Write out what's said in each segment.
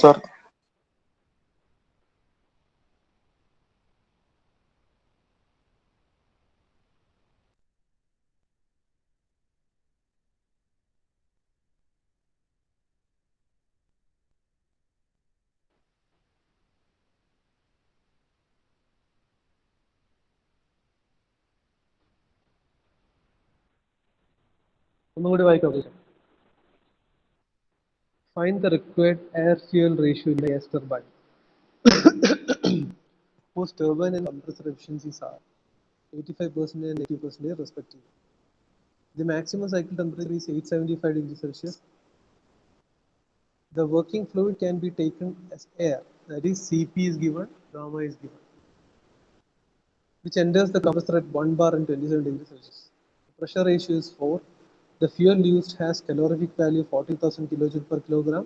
Sir, ഒന്നുകൂടി വായിക്കാം. Find the required air-fuel ratio in the gas turbine. Whose turbine and compressor efficiencies are 85% and 80% respectively. The maximum cycle temperature is 875 degrees Celsius. The working fluid can be taken as air, that is Cp is given, gamma is given, which enters the compressor at 1 bar and 27 degrees Celsius. The pressure ratio is 4. The fuel used has calorific value 40,000 kilojoule per kilogram.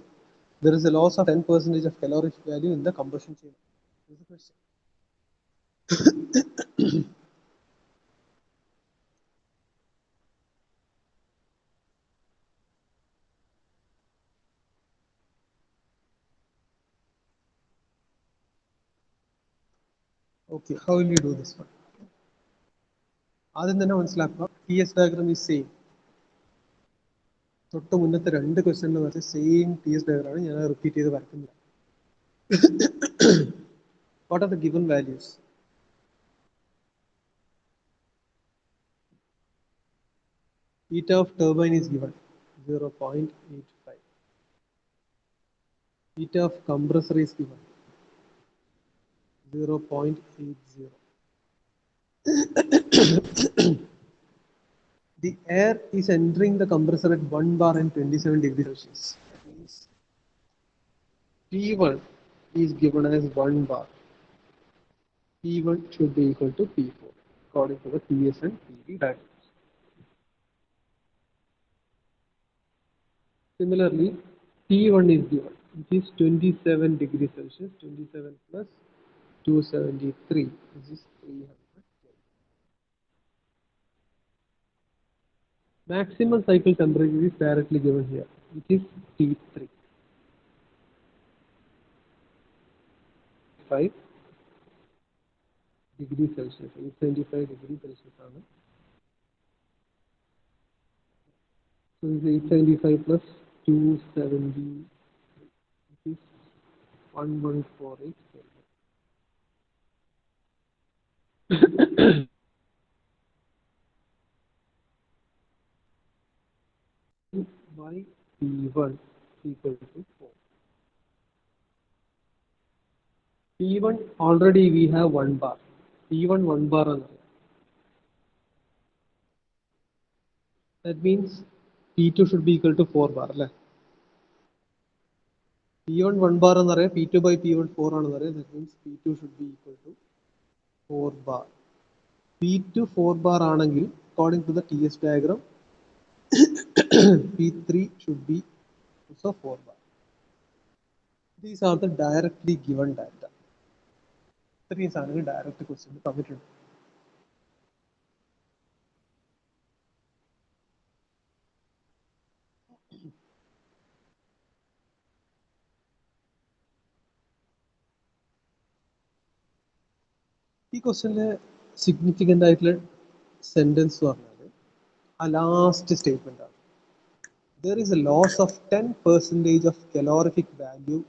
There is a loss of 10% of calorific value in the combustion chamber. This is the question. Okay, how will you do this one? ആദ്യം തന്നെ മനസ്സിലാക്കുക TS diagram is same. തൊട്ട് മുന്നത്തെ രണ്ട് ക്വസ്റ്റ്യനിൽ വെച്ച് same TS diagram ആണ്, ഞാൻ റിപ്പീറ്റ് ചെയ്ത് വരയ്ക്കുന്നില്ല. What are the given values? Heat of turbine is given 0.85. Heat of compressor is given 0.80. The air is entering the compressor at 1 bar and 27 degrees Celsius. That means P1 is given as 1 bar. P1 should be equal to P4 according to the TS and PD diagrams. Similarly, T1 is given, which is 27 degrees Celsius. 27 plus 273, which is 300. Maximum cycle temperature is directly given here, which is T3. 5 degrees Celsius, 875 degrees Celsius. So this is 875 plus 270, which is 1148 by P1 equal to 4. P1 already we have 1 bar. P1 1 bar. That means P2 should be equal to 4 bar. P1 1 bar and P2 by P1 4 on. That means P2 should be equal to 4 bar. P2 4 bar anangil, according to the TS diagram, P3 should be also 4 bar. These are the directly given data. These are the direct question committed. ഈ ക്വസ്റ്റ്യനിലെ significant ആയിട്ടുള്ള sentence പറഞ്ഞാൽ ആ last statement ആണ്. There is a loss of 10% of calorific value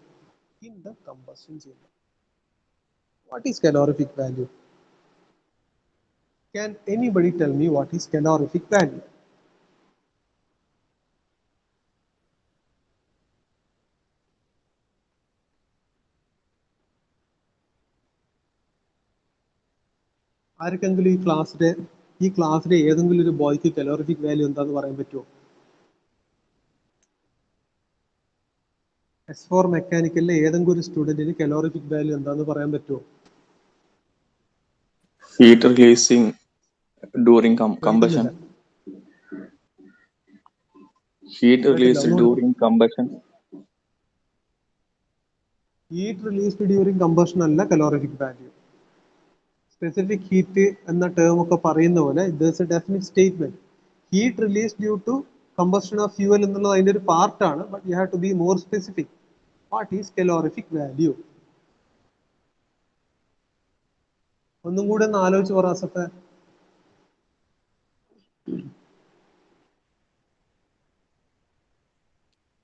in the combustion chamber. What is calorific value? Can anybody tell me what is calorific value? ആർക്കെങ്കിലും ഈ ക്ലാസ്സിലെ ഏതെങ്കിലും ഒരു ബോയ്ക്ക് കലോറിഫിക് വാല്യൂ എന്താന്ന് പറയാൻ പറ്റുമോ? S4 മെക്കാനിക്കലിലെ ഏതെങ്കിലും ഒരു സ്റ്റുഡന്റിന് കലോറിഫിക് വാല്യൂ എന്താന്ന് പറയാൻ പറ്റുമോ? heat releasing during combustion. Heat released during combustion. Heat released during combustion അല്ല കലോറിഫിക് വാല്യൂ. സ്പെസിഫിക് ഹീറ്റ് എന്ന ടേം ഒക്കെ പറയുന്ന പോലെ there's a definite statement. Heat released due to combustion of fuel എന്നുള്ളത് അതിന്റെ ഒരു പാർട്ടാണ്, but you have to be more specific. What is calorific value? ഒന്നും കൂടെ ഒന്ന് ആലോചിച്ച് പറ അസത്തെ.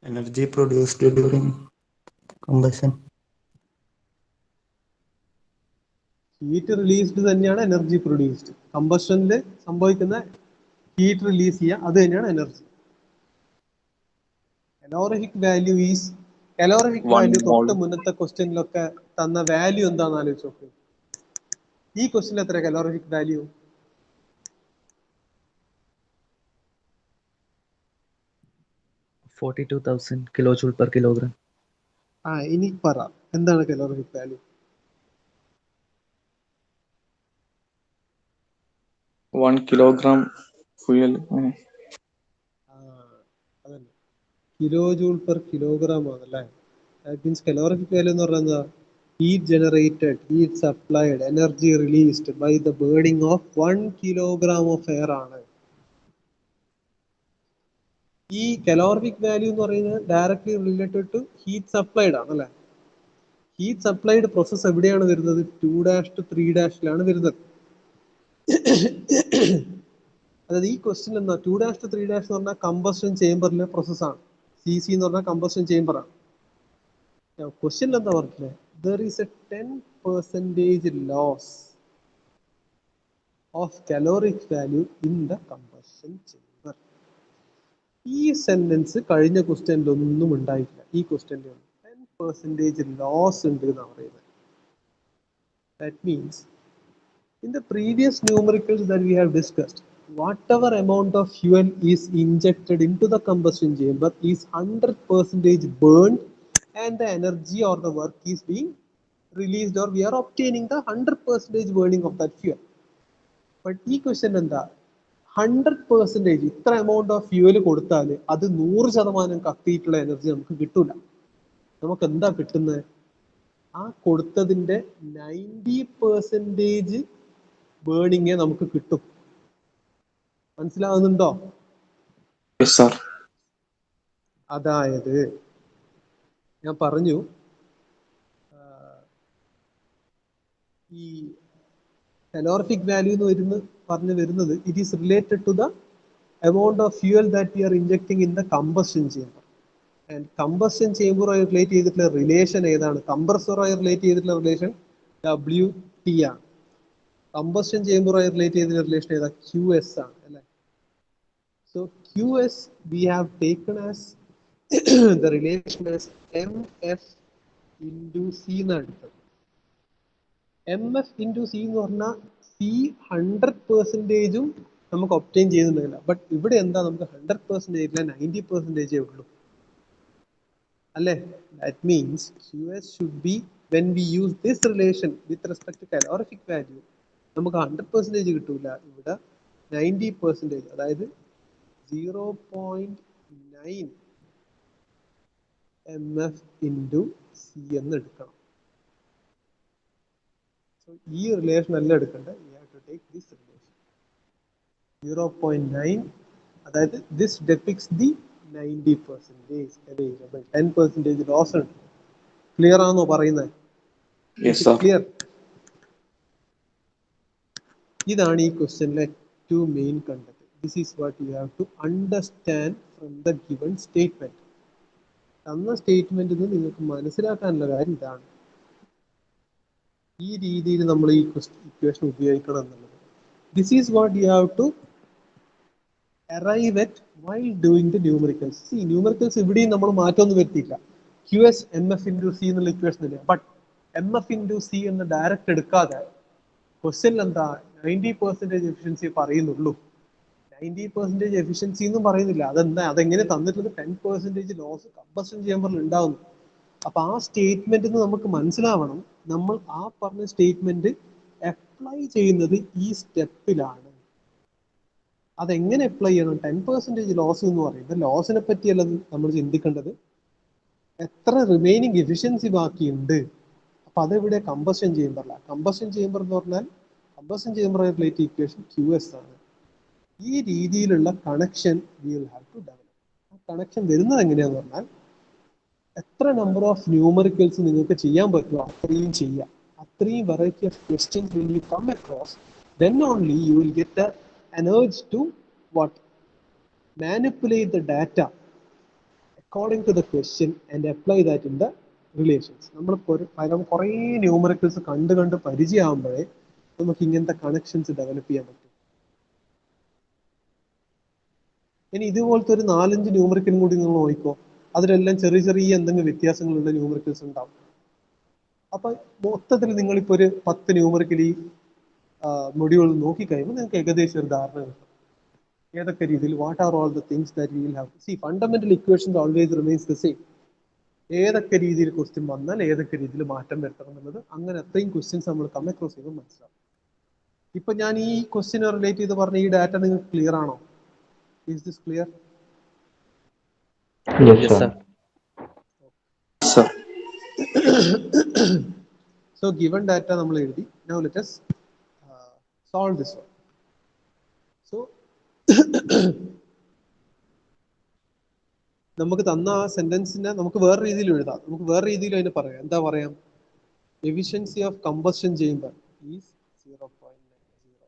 Energy produced during combustion. Heat released തന്നെയാണ് എനർജി പ്രൊഡ്യൂസ്ഡ്. കമ്പഷനിൽ സംഭവിക്കുന്ന ഹീറ്റ് റിലീസ് ചെയ്യുക, അത് തന്നെയാണ് energy. Calorific value is, calorific 1 value mole. തൊട്ട് മുന്നത്തെ ക്വസ്റ്റ്യനിലൊക്കെ തന്ന വാല്യൂ എന്താണെന്ന് ആലോചിച്ച് നോക്ക്. ഈ ക്വസ്റ്റ്യൻ എത്ര calorific value? 42,000 kilojoule per kilogram. ഇനി പറ എന്താണ് കലോറിഫിക് വാല്യൂ? 1 kilogram fuel. അതന്നെ, കിലോ ജൂൾ പെർ കിലോഗ്രാം ആണല്ലേ. ദാറ്റ് മീൻസ് കലോറിഫിക് വാല്യൂ എന്ന് പറഞ്ഞാൽ എന്താ? Heat generated, heat supplied, energy released by the burning of 1 kilogram of air ആണ്. ഈ കലോറിഫിക് വാല്യൂ എന്ന് പറയുന്നത് directly related to heat supplied ആണ് അല്ലേ. ഹീറ്റ് സപ്ലൈഡ് പ്രോസസ് എവിടെയാണ് വരുന്നത്? 2' to 3' വരുന്നത്. അതായത് ഈ ക്വസ്റ്റ്യൻ എന്താ, 2' to 3' എന്ന് പറഞ്ഞാൽ കമ്പസ്റ്റൻ ചേംബറിലെ പ്രോസസ്സാണ്. CC എന്ന് പറഞ്ഞാൽ കമ്പസ്റ്റൻ ചേംബറാണ്. ക്വസ്റ്റ്യൻ എന്താ പറഞ്ഞില്ലേ? there is a 10% loss of caloric value in the combustion chamber. ഈ സെന്റൻസ് കഴിഞ്ഞ ക്വസ്റ്റ്യനിൽ ഒന്നും ഉണ്ടായിട്ടില്ല. ഈ ക്വസ്റ്റ്യനിൽ 10% ലോസ് ഉണ്ട് എന്നാണ് പറയുന്നത്. That means in the previous numericals that we have discussed, whatever amount of fuel is injected into the combustion chamber is 100% burned, and the energy or the work is being released, or we are obtaining the 100% burning of that fuel. But ഈ question എന്താ, 100% ഇത്ര amount of fuel കൊടുത്താൽ അത് 100% കത്തിയിട്ടുള്ള energy നമുക്ക് കിട്ടൂല. നമുക്ക് എന്താ കിട്ടുന്നത്? ആ കൊടുത്തതിന്റെ 90% ബേണിങ്ങേ നമുക്ക് കിട്ടും. മനസ്സിലാവുന്നുണ്ടോ? Yes, sir. അതായത് ഞാൻ പറഞ്ഞു, ഈ കലോറിഫിക് വാല്യൂ എന്ന് പറഞ്ഞു വരുന്നത്, it is related to the amount of fuel that we are injecting in the combustion chamber. And combustion chamber ആയി റിലേറ്റ് ചെയ്തിട്ടുള്ള റിലേഷൻ ഏതാണ്? കംപ്രസറുമായി റിലേറ്റ് ചെയ്തിട്ടുള്ള റിലേഷൻ WT ആണ്. കമ്പസ്റ്റൻ ചേംബറുമായി റിലേറ്റ് ചെയ്തിട്ടുള്ള റിലേഷൻ ഏതാ? QS ആണ് അല്ലെ. So QS we have taken as the relation as MF into C എന്നാണ് എടുത്തത്. MF into C എന്ന് പറഞ്ഞാൽ C 100%ഉം നമുക്ക് ഒബ്റ്റെയിൻ ചെയ്യുന്നുണ്ടാവില്ല. ബട്ട് ഇവിടെ എന്താ, നമുക്ക് 100% 90% ഉള്ളൂ അല്ലേ. That means QS should be, when we use this relation with respect to calorific value, നമുക്ക് 100% കിട്ടൂല, ഇവിടെ 90%, അതായത് 0.9 MF into C എന്ന് എടുക്കണം. So ഈ റിലേഷൻ അല്ല എടുക്കേണ്ടത്, we have to take this relation 0.9, അതായത് this depicts the 90% available, 10% loss ഉണ്ട്. ക്ലിയർ ആണോ പറയുന്നത്? Yes, sir. ക്ലിയർ. ഇതാണ് ഈ ക്വസ്റ്റ്യനിലെ ഏറ്റവും മെയിൻ കണ്ടത്. This is what you have to understand from the given statement. തന്ന സ്റ്റേറ്റ്മെന്റിൽ നിന്ന് നിങ്ങൾക്ക് മനസ്സിലാക്കാനുള്ള കാര്യം ഇതാണ്. ഈ രീതിയിൽ നമ്മൾ ഈ ഇക്വേഷൻ ഉപയോഗിക്കണം എന്നുള്ളത്. This is what you have to arrive at while doing the numericals. See, numericals ഇവിടെയും നമ്മൾ മാറ്റമൊന്നും വരുത്തിയില്ല. QS MF into C എന്നുള്ള ഇക്വേഷൻ ഇല്ല. ബട്ട് MF into C എന്ന് ഡയറക്റ്റ് എടുക്കാതെ ക്വസ്റ്റ്യൻ എന്താ, 90% എഫിഷ്യൻസി പറയുന്നുള്ളൂ. 90% എഫിഷ്യൻസി എന്നും പറയുന്നില്ല. അതെങ്ങനെ തന്നിട്ടുള്ളത്? 10% ലോസ് കമ്പസ്റ്റൻ ചേംബറിൽ ഉണ്ടാവുന്നു. അപ്പൊ ആ സ്റ്റേറ്റ്മെന്റിൽ നിന്ന് നമുക്ക് മനസ്സിലാവണം, നമ്മൾ ആ പറഞ്ഞ സ്റ്റേറ്റ്മെന്റ് അപ്ലൈ ചെയ്യുന്നത് ഈ സ്റ്റെപ്പിലാണ്. അതെങ്ങനെ അപ്ലൈ ചെയ്യണം? 10% ലോസ് എന്ന് പറയുന്നത് ലോസിനെ പറ്റിയല്ല നമ്മൾ ചിന്തിക്കേണ്ടത്, എത്ര റിമൈനിങ് എഫിഷ്യൻസി ബാക്കിയുണ്ട്. അപ്പൊ അതെവിടെ? കമ്പസ്റ്റൻ ചേംബറിലാണ്. കമ്പസ്റ്റൻ ചേംബർ എന്ന് പറഞ്ഞാൽ combustion chamber relate equation QS ആണ്. ഈ രീതിയിലുള്ള connection we will have to develop. ആ കണക്ഷൻ വരുന്നത് എങ്ങനെയാന്ന് പറഞ്ഞാൽ, എത്ര നമ്പർ ഓഫ് ന്യൂമറിക്കൽസ് നിങ്ങൾക്ക് ചെയ്യാൻ പറ്റുമോ അത്രയും ചെയ്യാം. അത്രയും variety of questions will you come across, then only you will get an urge to what? Manipulate the data according to the question and apply that in the relations. നമ്മൾ കുറേ numericals കണ്ട് പരിചയമാകുമ്പോഴേ നമുക്ക് ഇങ്ങനത്തെ കണക്ഷൻസ് ഡെവലപ്പ് ചെയ്യാൻ പറ്റും. ഇനി ഇതുപോലത്തെ ഒരു 4-5 ന്യൂമറിക്കലും കൂടി നിങ്ങൾ നോക്കിക്കോ, അതിലെല്ലാം ചെറിയ ചെറിയ എന്തെങ്കിലും വ്യത്യാസങ്ങളുള്ള ന്യൂമറിക്കൽസ് ഉണ്ടാവും. അപ്പൊ മൊത്തത്തിൽ നിങ്ങളിപ്പോ ഒരു 10 ന്യൂമറിക്കലി മൊഡ്യൂൾ നോക്കിക്കഴിയുമ്പോൾ നിങ്ങൾക്ക് ഏകദേശം ഒരു ധാരണ കിട്ടും ഏതൊക്കെ രീതിയിൽ, what are all the things that you will have. C, fundamental equations always remains the same. ഏതൊക്കെ രീതിയിൽ ക്വസ്റ്റ്യൻ വന്നാൽ ഏതൊക്കെ രീതിയിൽ മാറ്റം വരുത്തണം എന്നുള്ളത്, അങ്ങനെ അത്രയും ക്വസ്റ്റ്യൻസ് നമ്മൾ കം അക്രോസ് ചെയ്യുമ്പോൾ മനസ്സിലാവും. ഇപ്പൊ ഞാൻ ഈ ക്വസ്റ്റ്യനെ റിലേറ്റ് ചെയ്ത് പറഞ്ഞ ഈ ഡാറ്റ നിങ്ങൾക്ക് ക്ലിയർ ആണോ? Is this clear? Yes, sir. Sir. So given data നമ്മൾ എഴുതി. Now let us solve this one. So നമുക്ക് തന്ന ആ സെന്റൻസിനെ നമുക്ക് വേറെ രീതിയിൽ എഴുതാം. നമുക്ക് വേറെ രീതിയിൽ അതിനെ പറയാം. എന്താ പറയാം? Efficiency of combustion chamber is 0.90.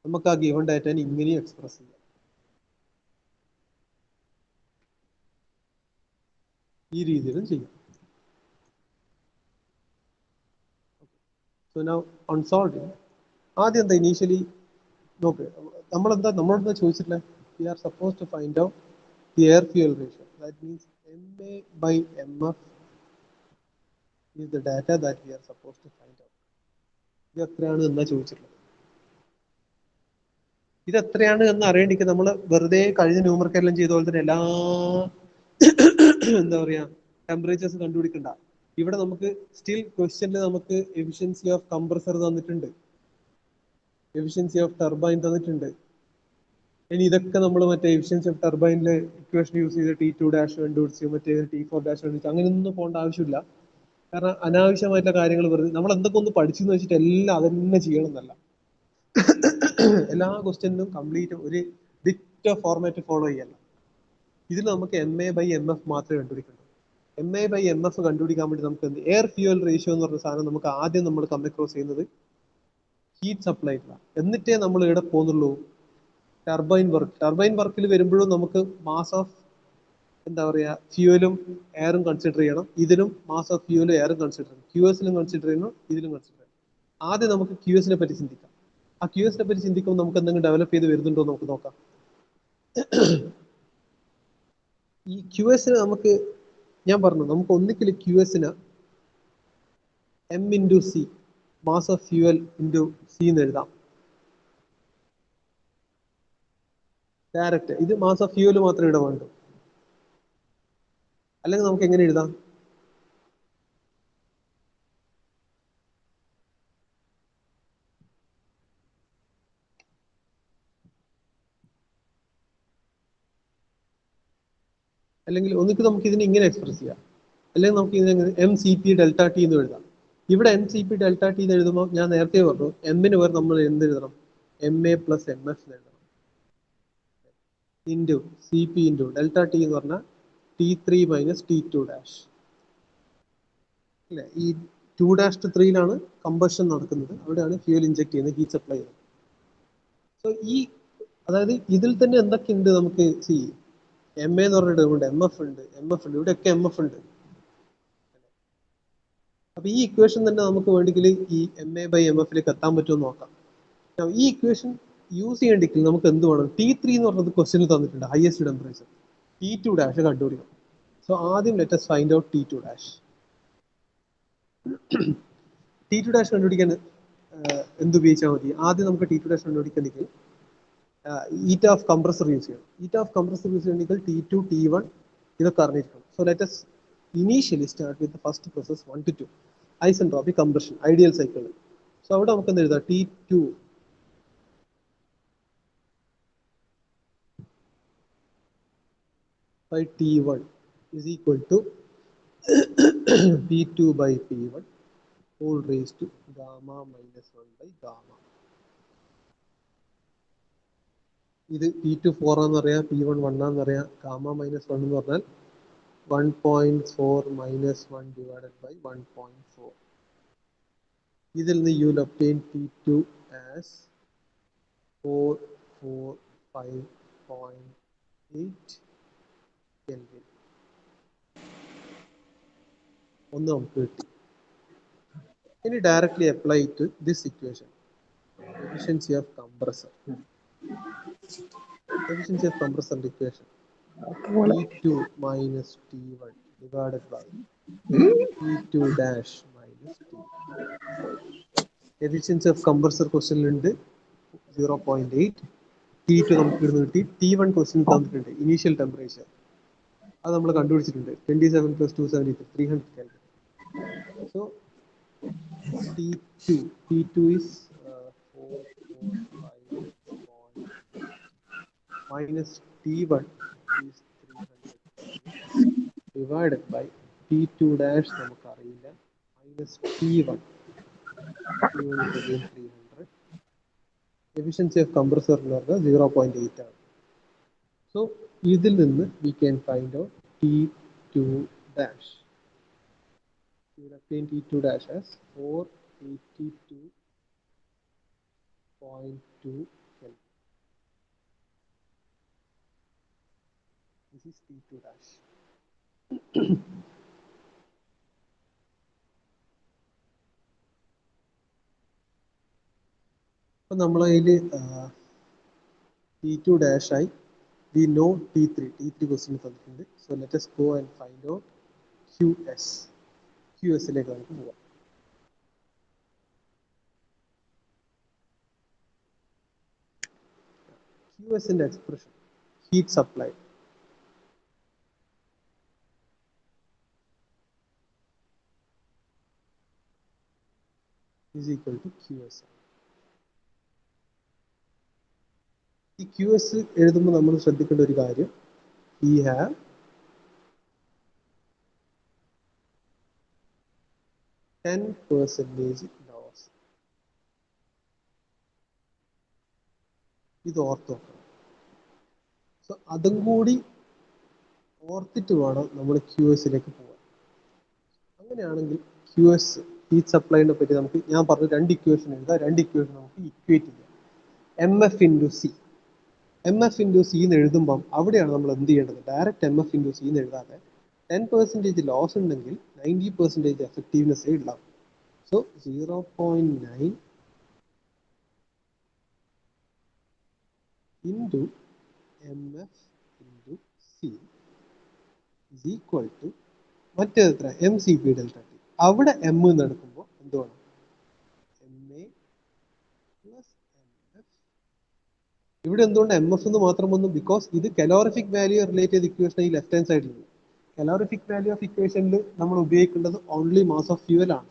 നമുക്ക് ആ ഗിവൺ ഡാറ്റനെ ഇങ്ങനെയും എക്സ്പ്രസ് ചെയ്യാം. ഈ രീതിയിലും ചെയ്യാം. So now on solving, ആദ്യം എന്താ ഇനീഷ്യലി നോക്ക്, നമ്മളെന്താ ചോദിച്ചിട്ടില്ല? We are supposed to find out the air fuel ratio. That means MA by MF is the data that we are supposed to find out. ഇത് എത്രയാണ് എന്നാ ചോദിച്ചിട്ടുള്ളത്. ഇത് എത്രയാണ് എന്ന് അറിയേണ്ടിക്ക് നമ്മൾ വെറുതെ കഴിഞ്ഞ ന്യൂമറിക്കെല്ലാം ചെയ്ത പോലെ തന്നെ എല്ലാ എന്താ പറയാ ടെമ്പറേച്ചേഴ്സ് കണ്ടുപിടിക്കണ്ട. ഇവിടെ നമുക്ക് സ്റ്റിൽ ക്വസ്റ്റ്യനിൽ നമുക്ക് എഫിഷ്യൻസി ഓഫ് കംപ്രസർ തന്നിട്ടുണ്ട്, എഫിഷ്യൻസി ഓഫ് ടർബൈൻ തന്നിട്ടുണ്ട്. ഇനി ഇതൊക്കെ നമ്മൾ മറ്റേ എഫിഷ്യൻസി ഓഫ് ടർബൈനിലെ ഇക്വേഷൻ യൂസ് ചെയ്ത് T2 ഡാഷ് കണ്ടുപിടിച്ച് മറ്റേ T4 ഡാഷ് കണ്ടുപിടിച്ച് അങ്ങനെയൊന്നും പോകേണ്ട ആവശ്യമില്ല. കാരണം അനാവശ്യമായിട്ടുള്ള കാര്യങ്ങൾ വെറുതെ നമ്മൾ എന്തൊക്കെ ഒന്ന് പഠിച്ചെന്ന് വെച്ചിട്ട് എല്ലാം അതന്നെ ചെയ്യണം എന്നല്ല. എല്ലാ ക്വസ്റ്റ്യനും കംപ്ലീറ്റ് ഒരു ഡിറ്റോ ഫോർമാറ്റ് ഫോളോ ചെയ്യല്ല. ഇതിൽ നമുക്ക് MA by MF മാത്രമേ കണ്ടുപിടിക്കുള്ളൂ. MA by MF കണ്ടുപിടിക്കാൻ വേണ്ടി നമുക്ക് എന്ത്, എയർ ഫ്യൂവൽ റേഷ്യോ എന്ന് പറഞ്ഞ സാധനം നമുക്ക് ആദ്യം നമ്മൾ കം അക്രോസ് ചെയ്യുന്നത് ഹീറ്റ് സപ്ലൈ, എന്നിട്ടേ നമ്മൾ ഇവിടെ പോകുന്നുള്ളൂ ടർബൈൻ വർക്ക്. ടർബൈൻ വർക്കിൽ വരുമ്പോഴും നമുക്ക് മാസ് ഓഫ് എന്താ പറയുക ഫ്യൂവലും എയറും കൺസിഡർ ചെയ്യണം. ഇതിലും മാസ് ഓഫ് ഫ്യൂവലും എയറും കൺസിഡർ ചെയ്യണം. QSലും കൺസിഡർ ചെയ്യണം, ഇതിലും കൺസിഡർ ചെയ്യണം. ആദ്യം നമുക്ക് QSനെ പറ്റി ചിന്തിക്കാം. ആ QSനെ പറ്റി ചിന്തിക്കുമ്പോൾ നമുക്ക് എന്തെങ്കിലും ഡെവലപ്പ് ചെയ്ത് വരുന്നുണ്ടോ നമുക്ക് നോക്കാം. ഈ QSന് നമുക്ക് ഞാൻ പറഞ്ഞു നമുക്ക് ഒന്നിക്കൽ QSന് M into C mass of fuel into C എന്ന് എഴുതാം ഡയറക്റ്റ്. ഇത് മാസ് ഓഫ് ഫ്യൂവൽ മാത്രമേ ഇവിടെ വേണ്ടൂ. അല്ലെങ്കിൽ നമുക്ക് എങ്ങനെ എഴുതാം? അല്ലെങ്കിൽ ഒന്നിക്ക് നമുക്ക് ഇതിനെ ഇങ്ങനെ എക്സ്പ്രസ് ചെയ്യാം, അല്ലെങ്കിൽ നമുക്ക് ഇതിനെ MCP ഡെൽറ്റ ടി എന്ന് എഴുതാം. ഇവിടെ MCP ഡെൽറ്റ ടി എന്ന് എഴുതുമ്പോൾ ഞാൻ നേരത്തെ പറഞ്ഞു എമ്മിന് പകരം നമ്മൾ എന്ത് എഴുതണം? MA പ്ലസ് MF എന്ന് എഴുതണം. Into CP into delta T എന്ന് പറഞ്ഞാൽ T3 മൈനസ് T2 ഡാഷ് അല്ലേ. ഈ 2-3 കമ്പഷൻ നടക്കുന്നത്, അവിടെയാണ് ഫ്യൂൽ ഇഞ്ചെക്ട് ചെയ്യുന്നത്, ഹീറ്റ് സപ്ലൈ ചെയ്യുന്നത്. സോ ഈ അതായത് ഇതിൽ തന്നെ എന്തൊക്കെയുണ്ട് നമുക്ക് MA എന്ന് പറഞ്ഞ ടേം ഉണ്ട്, MF ഉണ്ട്, ഇവിടെയൊക്കെ MF ഉണ്ട്. അപ്പൊ ഈ ഇക്വേഷൻ തന്നെ നമുക്ക് വേണമെങ്കിൽ ഈ MA by MF എത്താൻ പറ്റുമോ നോക്കാം. ഈ ഇക്വേഷൻ യൂസ് ചെയ്യേണ്ടെങ്കിൽ നമുക്ക് എന്ത് വേണം? T3 എന്ന് പറഞ്ഞത് ക്വസ്റ്റ്യനിൽ തന്നിട്ടുണ്ട്, ഹയസ്റ്റ് ടെമ്പറേച്ചർ. T2 ഡാഷ് കണ്ടുപിടിക്കണം. സോ ആദ്യം let us find out T2 dash. T2 dash കണ്ടുപിടിക്കാൻ എന്ത് ഉപയോഗിച്ചാൽ മതി? ആദ്യം നമുക്ക് T2 ഡാഷ് കണ്ടുപിടിക്കണമെങ്കിൽ ഹീറ്റ് ഓഫ് കംപ്രസർ യൂസ് ചെയ്യണം. ഹീറ്റ് ഓഫ് കംപ്രസർ യൂസ് ചെയ്യണമെങ്കിൽ T2 T1 ഇതൊക്കെ അറിഞ്ഞിരിക്കണം. So let us initially start with the first process 1 to 2 isentropic compression ideal cycle. So അവിടെ നമുക്ക് എന്ത് എഴുതാം? T2 by T1 is equal to P2 by P1 whole raised to gamma minus 1 by gamma. ഇത് P2 4 ആണെന്ന് അറിയാം, P1 1 ആണെന്ന് അറിയാം. Gamma minus 1 എന്ന് പറഞ്ഞാൽ 1.4 minus 1 divided by 1.4. ഇതിൽ നിന്ന് you will obtain T2 as 445.8 Kelvin. ഒന്ന് നമുക്ക് കിട്ടി. ഇനി directly apply to this equation. Efficiency of compressor. Efficiency of compressor equation. T2 minus T1 divided by T2 dash minus T1. Efficiency of compressor question ഉണ്ട് 0.8. T2 നമുക്ക് ഇവിടുന്ന് കിട്ടി. T1 question തന്നിട്ടുണ്ട് initial temperature. അത് നമ്മൾ കണ്ടുപിടിച്ചിട്ടുണ്ട് 27 plus 273 300 Kelvin. So T2 is 445.8 minus T1 is 300 divided by T2 dash നമുക്ക് അറിയില്ല minus T1 is again 300. Efficiency of compressor എന്ന് പറഞ്ഞാൽ 0.8 ആണ്. So ഇതിൽ നിന്ന് we can find out T2 dash. We will obtain T2 dash as 482.2 Kelvin. This is T2 dash. അപ്പോൾ നമ്മൾ അതിൽ T2 dash ആയി we know T3 question തന്നിട്ടുണ്ട്. So let us go and find out QS ലേക്ക് നമുക്ക് പോവാം. QS ന്റെ expression heat supply is equal to QS. ഈ QS എഴുതുമ്പോൾ നമ്മൾ ശ്രദ്ധിക്കേണ്ട ഒരു കാര്യം we have %% loss. ഇത് ഓർത്ത് വെക്കണം. സോ അതും കൂടി ഓർത്തിട്ട് വേണം നമ്മൾ QSലേക്ക് പോകാൻ. അങ്ങനെയാണെങ്കിൽ QS ഹീറ്റ് സപ്ലൈനെ പറ്റി നമുക്ക് ഞാൻ പറഞ്ഞു രണ്ട് ഇക്വേഷൻ എഴുതാം. രണ്ട് ഇക്വേഷൻ നമുക്ക് ഇക്വേറ്റ് ചെയ്യാം. MF into C. MF into C എന്ന് എഴുതുമ്പം അവിടെയാണ് നമ്മൾ എന്ത് ചെയ്യേണ്ടത്? ഡയറക്റ്റ് MF into C എന്ന് എഴുതാതെ 10% ലോസ് ഉണ്ടെങ്കിൽ 90% എഫക്റ്റീവ്നെസ് ഉണ്ടാവും. So 0.9 into MF into C is equal to മറ്റേത് എത്ര? MCP delta T. അവിടെ M എന്ന് എടുക്കുമ്പോൾ എന്ത് വേണം? MA plus MF. ഇവിടെ എന്തുകൊണ്ട് MF എന്ന് മാത്രം വന്നു? ബിക്കോസ് ഇത് കലോറിഫിക് വാല്യൂ റിലേറ്റ് ചെയ്ത ഇക്വേഷൻ ഈ ലെഫ്റ്റ് ഹാൻഡ് സൈഡിലുണ്ട്. കലോറിഫിക് വാല്യൂ ഓഫ് ഇക്വേഷനിൽ നമ്മൾ ഉപയോഗിക്കേണ്ടത് ഓൺലി മാസ് ഓഫ് ഫ്യൂവൽ ആണ്.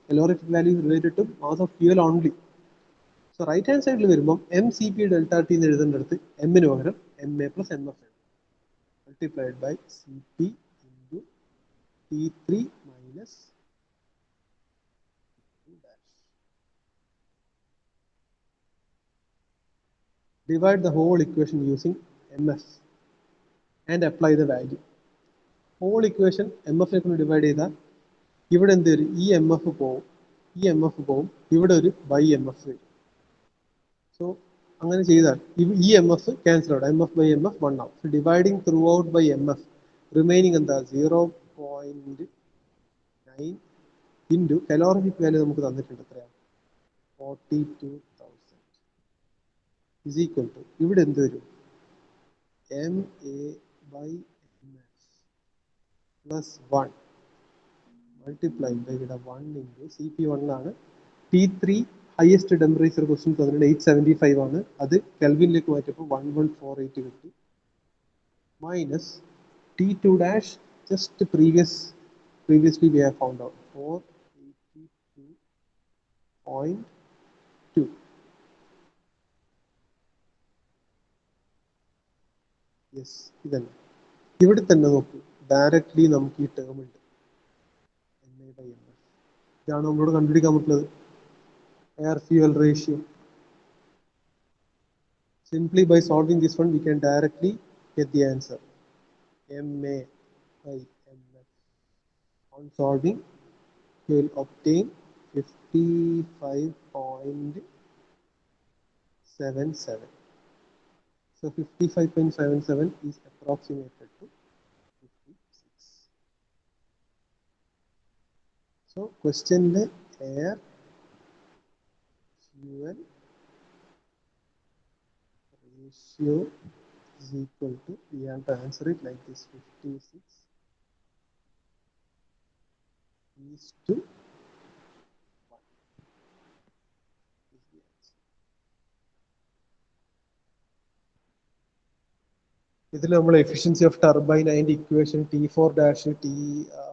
Calorific value related to mass of fuel only. So right hand സൈഡിൽ വരുമ്പോൾ MCP ഡെൽറ്റ ടി എന്ന് എഴുതേണ്ടടുത്ത് എമ്മിന് പകരം MA plus MF multiplied by CP into T3 minus T2 dash. Divide the whole equation using MF and apply the value. Whole equation MF നെ കൊണ്ട് divide ചെയ്താൽ ഇവിടെ എന്ത് വരും? ഈ MF പോവും, ഈ MF പോവും, ഇവിടെ ഒരു ബൈ MF വരും. സോ അങ്ങനെ ചെയ്താൽ ഈ MF ക്യാൻസൽ ആവും. MF by MF 1 ആവും. So dividing throughout by MF remaining എന്താ? 0.9 ഇൻറ്റു കലോറിഫിക് വാല്യൂ നമുക്ക് തന്നിട്ടുണ്ട് എത്രയാണ്? 42,000 is equal to ഇവിടെ എന്ത് വരും? MA by MF plus 1 multiplied by ഇവിടെ 1 into CP 1 ആണ്. T3 ഹയസ്റ്റ് ടെമ്പറേച്ചർ ക്വസ്റ്റ്യൻ തന്നിട്ടുണ്ട് 875 ആണ്. അത് കെൽവിനിലേക്ക് മാറ്റിയപ്പോൾ 1148 കിട്ടി. Minus T2 dash just previously we have found out 482.2. Yes, ഇതന്നെ. ഇവിടെ തന്നെ നോക്കൂ, ഡയറക്ട്ലി നമുക്ക് ഈ ടേം ഉണ്ട് MA by MF. ഇതാണ് നമ്മളോട് കണ്ടുപിടിക്കാൻ പറ്റുന്നത് air fuel ratio. Simply by solving this one we can directly get the answer. MA by On solving, you will obtain 55.77. So 55.77 is approximated to 56. So question air, fuel ratio is equal to, we have to answer it like this, 56 is to 1 is the answer. ഇതിൽ നമ്മൾ efficiency of turbine അതിന്റെ equation T4 dash T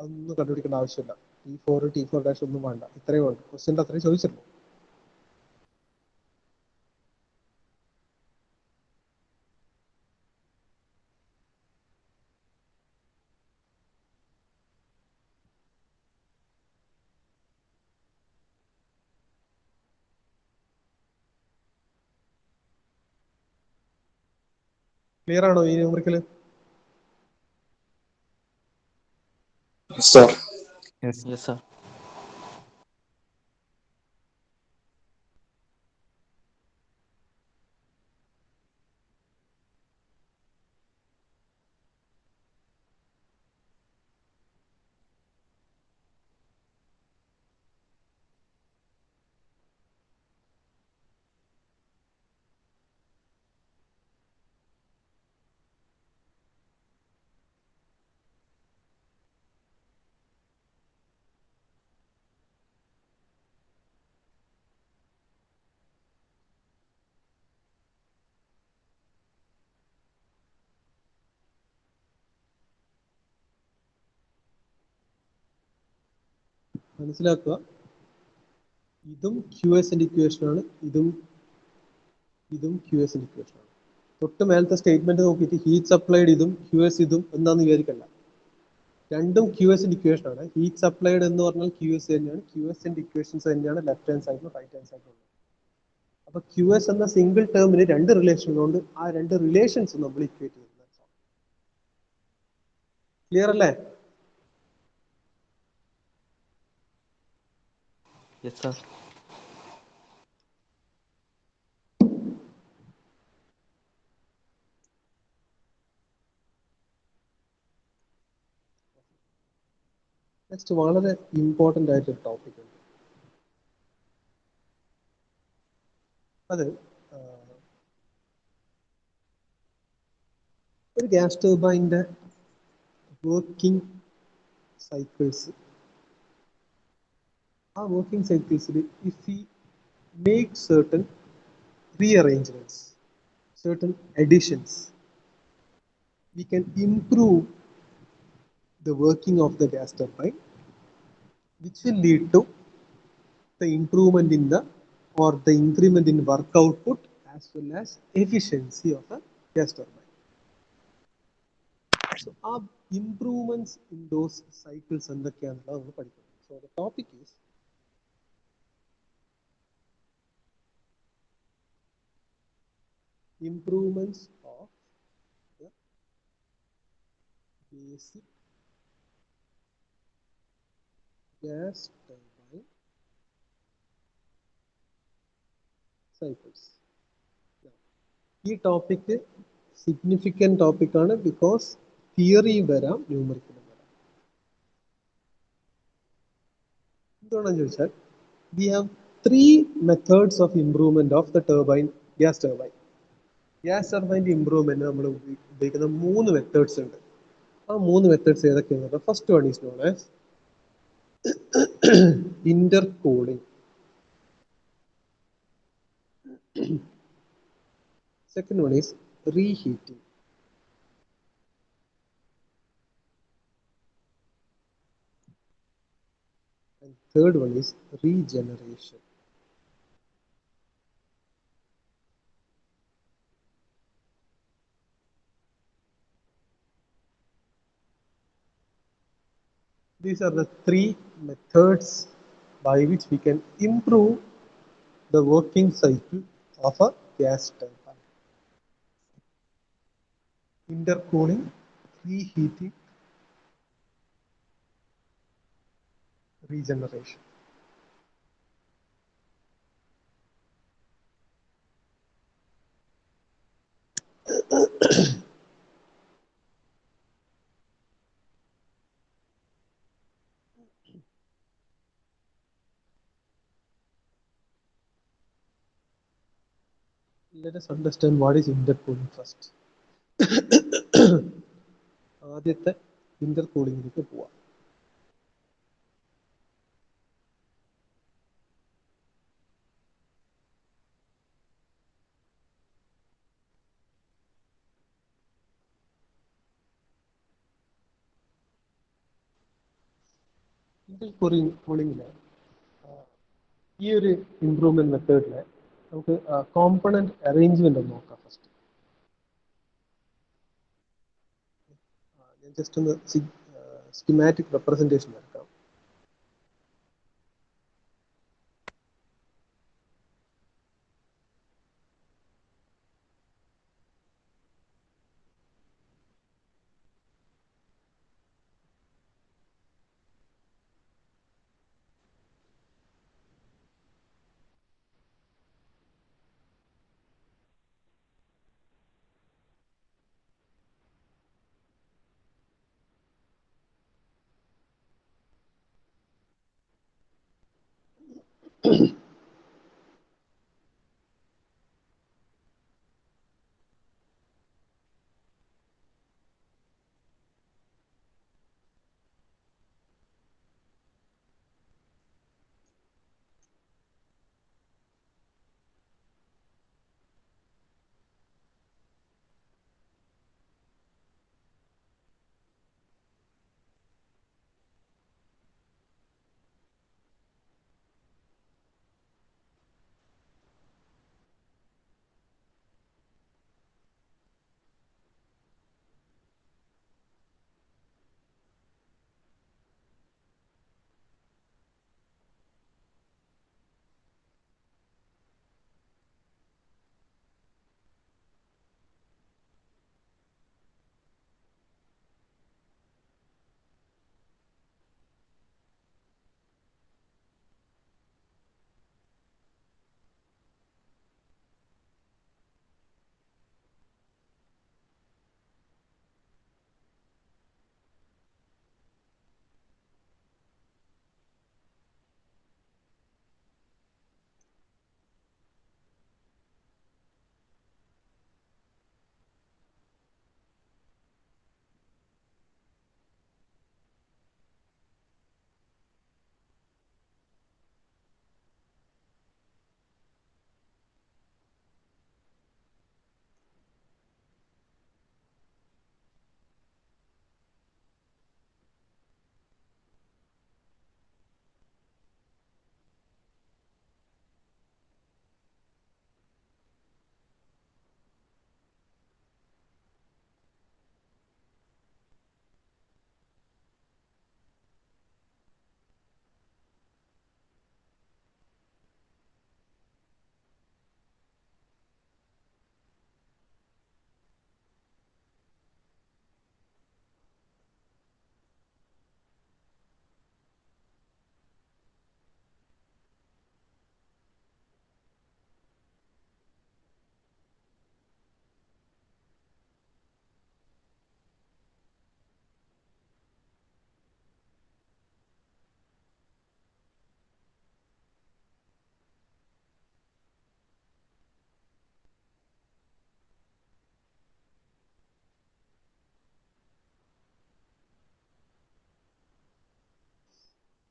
ഒന്നും കണ്ടുപിടിക്കേണ്ട ആവശ്യമില്ല. T4 dash ഒന്നും വേണ്ട, ഇത്രയും വേണ്ട. ക്വസ്റ്റ്യൻ്റെ അത്രയും ചോദിച്ചിട്ടുള്ളൂ. ക്ലിയർ ആണോ ഈ numerical? Sir. Yes. Yes, sir. മനസ്സിലാക്കുക, ഇതും ക്യൂഎസിന്റെ ഇക്വേഷൻ ആണ്, ഇതും ക്യൂഎസിന്റെ ഇക്വേഷൻ ആണ്. തൊട്ട് മേലത്തെ സ്റ്റേറ്റ്മെന്റ് നോക്കിയിട്ട് ഹീറ്റ് സപ്ലൈഡ് ഇതും ക്യൂഎസ് ഇതും എന്താന്ന് വിചാരിക്കണ്ട. രണ്ടും ക്യൂഎസിന്റെ ഇക്വേഷൻ ആണ്. ഹീറ്റ് സപ്ലൈഡ് എന്ന് പറഞ്ഞാൽ ക്യൂഎസ് തന്നെയാണ്, ക്യൂഎസിന്റെ ഇക്വേഷൻസ് തന്നെയാണ് ലെഫ്റ്റ് ഹാൻഡ് സൈഡിലും റൈറ്റ് ഹാൻഡ് സൈഡിലും. അപ്പൊ ക്യൂഎസ് എന്ന സിംഗിൾ ടേമിന് രണ്ട് റിലേഷൻ ഉള്ളതുകൊണ്ട് ആ രണ്ട് റിലേഷൻസ് നമ്മൾ ഇക്വേറ്റ് ചെയ്യുന്നത്. ക്ലിയർ അല്ലേ? Yes, sir. നെക്സ്റ്റ് വളരെ ഇമ്പോർട്ടൻ്റ് ആയിട്ടൊരു ടോപ്പിക് ഉണ്ട്. അത് ഒരു ഗ്യാസ് ടർബൈൻ്റെ വർക്കിംഗ് സൈക്കിൾസ്. ആ വർക്കിംഗ് സൈക്കിൾസിൽ if we make certain rearrangements, certain additions, we can improve the working of the gas turbine, which will lead to the improvement in the or the increment in work output as well as efficiency of a gas turbine. So our improvements in those cycles എന്തൊക്കെയാണെന്നുള്ളത് നമ്മൾ പഠിക്കണം. So the topic is improvements of the basic gas turbine cycles. ഈ topic significant ടോപ്പിക്കാണ്, because theory വരാം, ന്യൂമറിക്കലും വരാം. എന്തുകൊണ്ടാണെന്ന് ചോദിച്ചാൽ we have 3 methods of improvement of the turbine, gas turbine. Gas ടർബൈൻ്റെ ഇംപ്രൂവ്മെന്റ് നമ്മൾ ഉപയോഗിക്കുന്ന 3 മെത്തേഡ്സ് ഉണ്ട്. ആ 3 മെത്തേഡ്സ് ഏതൊക്കെയാണ്? First one is known as intercooling. Second one is reheating. And third one is regeneration. These are the 3 methods by which we can improve the working cycle of a gas turbine. Intercooling, reheating, regeneration. Let us understand what is intercooling first. ആദ്യത്തെ ഇന്റർകൂളിംഗിലേക്ക് പോവാം. ഇന്റർകൂളിംഗില് ഈ ഒരു improvement മെത്തേഡില് നമുക്ക് component arrangement ഒന്ന് നോക്കാം first. ഞാൻ just ഒന്ന് schematic representation എടുക്കാം.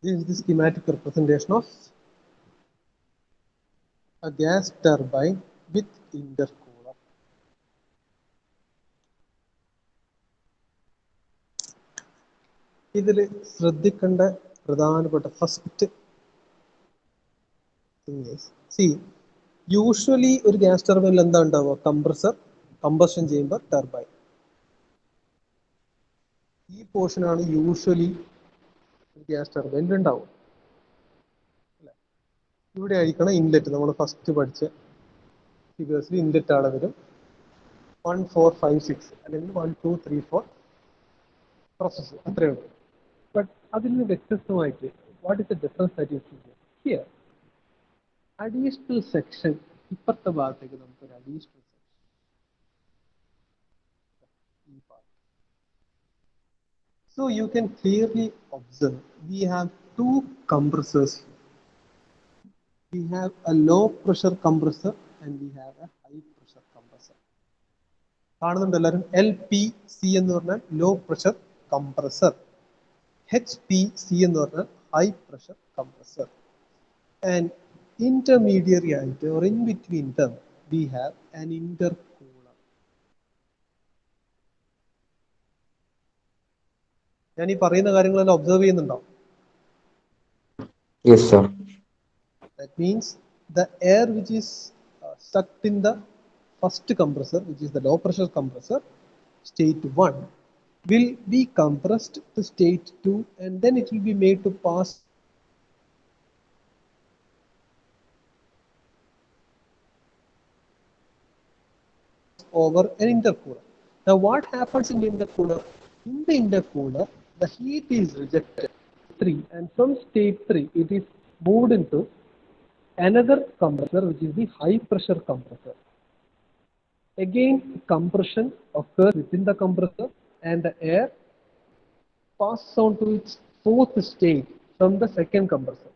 This is the schematic representation of a gas turbine with intercooler. ഇതിൽ ശ്രദ്ധിക്കേണ്ട പ്രധാനപ്പെട്ട first thing is, C usually ഒരു ഗ്യാസ് ടർബൈനിൽ എന്താ ഉണ്ടാവുക? Compressor, combustion chamber, turbine. ഈ പോർഷനാണ് യൂഷ്വലി ഗ്യാസ് ടർബൈനിൽ ഉണ്ടാവും. ഇവിടെ ആയിരിക്കണം ഇൻലെറ്റ്. നമ്മൾ ഫസ്റ്റ് പഠിച്ച ഫിഗേഴ്സിൽ ഇൻലെറ്റ് ആണ് വരും. 1 4 5 6 അല്ലെങ്കിൽ 1 2 3 4 പ്രോസസ്സ് അത്രയേ ഉള്ളൂ. ബട്ട് അതിൽ നിന്ന് വ്യത്യസ്തമായിട്ട് what is the difference that you see here? Here, additional section, ഇപ്പുറത്തെ ഭാഗത്തേക്ക് നമുക്കൊരു additional section. ഈ part. So you can clearly observe we have two compressors here. We have a low pressure compressor and we have a high pressure compressor. കാണുന്നുണ്ട് എല്ലാവരും LPC എന്ന് പറഞ്ഞാൽ low pressure compressor, HPC എന്ന് പറഞ്ഞാൽ high pressure compressor. And intermediary ആയിട്ട് or in between them we have an intercooler. ഞാൻ ഈ പറയുന്ന കാര്യങ്ങളെല്ലാം ഒബ്സർവ് ചെയ്യുന്നുണ്ടോ? Yes, sir. That means the air which is sucked in the first compressor, which is the low pressure compressor, state 1, will be compressed to state 2 and then it will be made to pass over an intercooler. Now what happens in the intercooler? In the intercooler, the heat is rejected 3 and from state 3 it is moved into another compressor which is the high pressure compressor. Again, compression occurs within the compressor and the air passes on to its fourth state from the second compressor.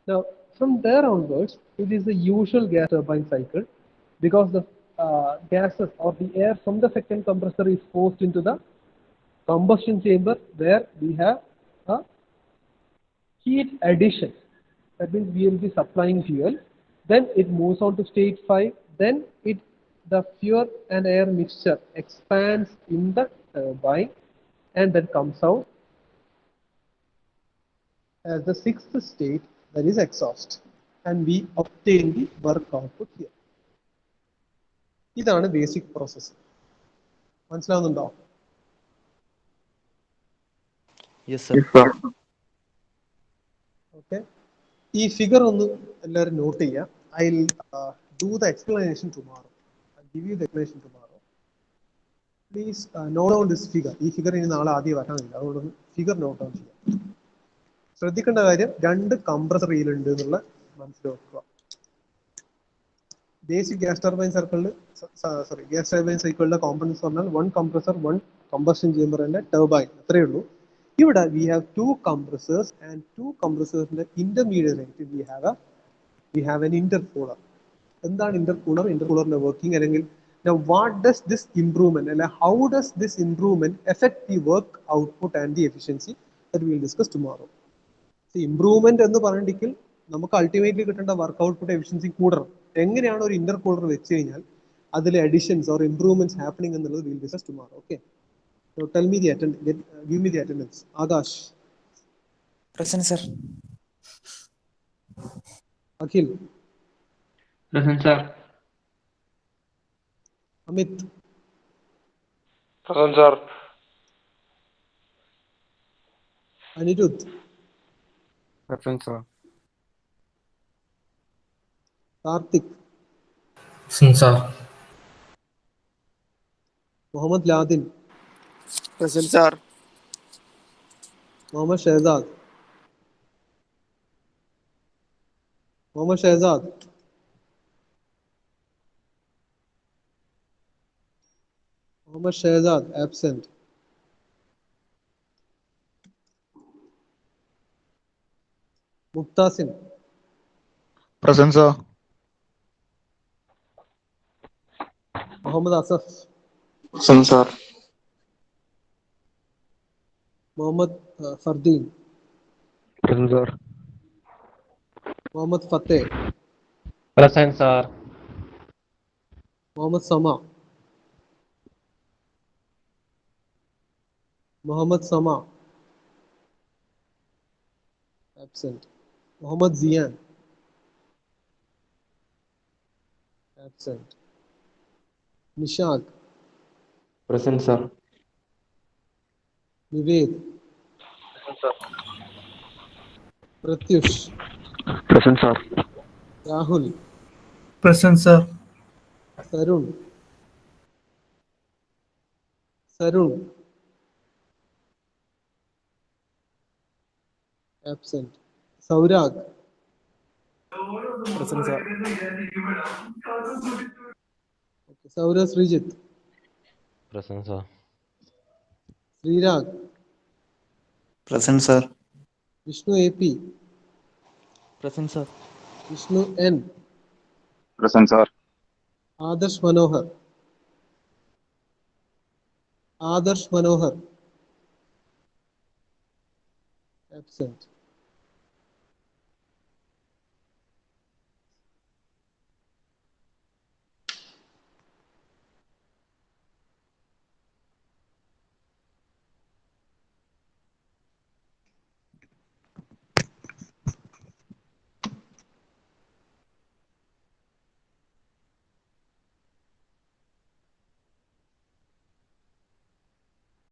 Now, from there onwards, it is the usual gas turbine cycle because the gases or the air from the second compressor is forced into the combustion chamber where we have a heat addition. That means we will be supplying fuel. Then it moves on to state 5. Then the fuel and air mixture expands in the turbine and then comes out as the sixth state, that is exhaust, and we obtain the work output here. ഇതാണ് basic process. മനസ്സിലാവുന്നുണ്ടോ? Yes, sir. Okay, ഈ figure ഒന്ന് എല്ലാവരും not ചെയ്യുക. I will do the explanation tomorrow. I give you the explanation tomorrow. Please note down this figure. ഈ figure ഇനി നാളെ ആദ്യം വരാനില്ല, അതുകൊണ്ട് ഫിഗർ നോട്ട് ഡൗൺ ചെയ്യാം. ശ്രദ്ധിക്കേണ്ട കാര്യം, രണ്ട് കംപ്രസർ ഇതിലുണ്ട് എന്നുള്ള മനസ്സിലാക്കുക. ബേസിക് ഗ്യാസ് ടർബൈൻ സർക്കിളിൽ ഗ്യാസ് ടർബൈൻ സൈക്കിളിന്റെ കോമ്പണൻസ് പറഞ്ഞാൽ one compressor, one combustion chamber and turbine, അത്രയേ ഉള്ളൂ. ഇവിടെ we have two compressors and two കംപ്രസേഴ്സിന്റെ intermediate we have an intercooler. എന്താണ് ഇന്റർകൂളർ? ഇന്റർകൂളറിന്റെ വർക്കിംഗ് അല്ലെങ്കിൽ what does this improvement and how does this improvement affect the work output and the efficiency that we will discuss tomorrow. See, improvement എന്ന് പറയണ്ടെങ്കിൽ നമുക്ക് ultimately കിട്ടേണ്ട work output efficiency കൂടണം. എങ്ങനെയാണ് ഒരു intercooler വെച്ച് കഴിഞ്ഞാൽ അതിലെ അഡീഷൻസ് ഓർ ഇംപ്രൂവ്മെന്റ്സ് ഹാപ്പനിങ് എന്നുള്ളത് will discuss tomorrow. Okay, so tell me the give me the attendance. Akash. Present, sir. Akhil. Present, sir. Amit. Present, sir. Anirudh. Present, sir. Karthik. Present, sir. Mohammad Ladin. Present, sir. Mohammad Shehzad. Mohammad Shehzad. Mohammad Shehzad, absent. Muktasim. Present, sir. Mohammad Asaf. Present, sir. Mohammad Fardeen. Present, sir. Mohammad Fateh. Present, sir. Mohammad Sama. Mohammad Sama, absent. Mohammad Zian, absent. Nishad. Present, sir. Nived. Present, sir. Pratyush. Present, sir. Rahul. Present, sir. Sarun. Sarun. Absent. Saurag. Present, sir. Okay. Sauras Srijit. Present, sir. Srirag. Present, sir. Vishnu AP. Present, sir. Vishnu N. Present, sir. Adarsh Manohar. Adarsh Manohar. Absent.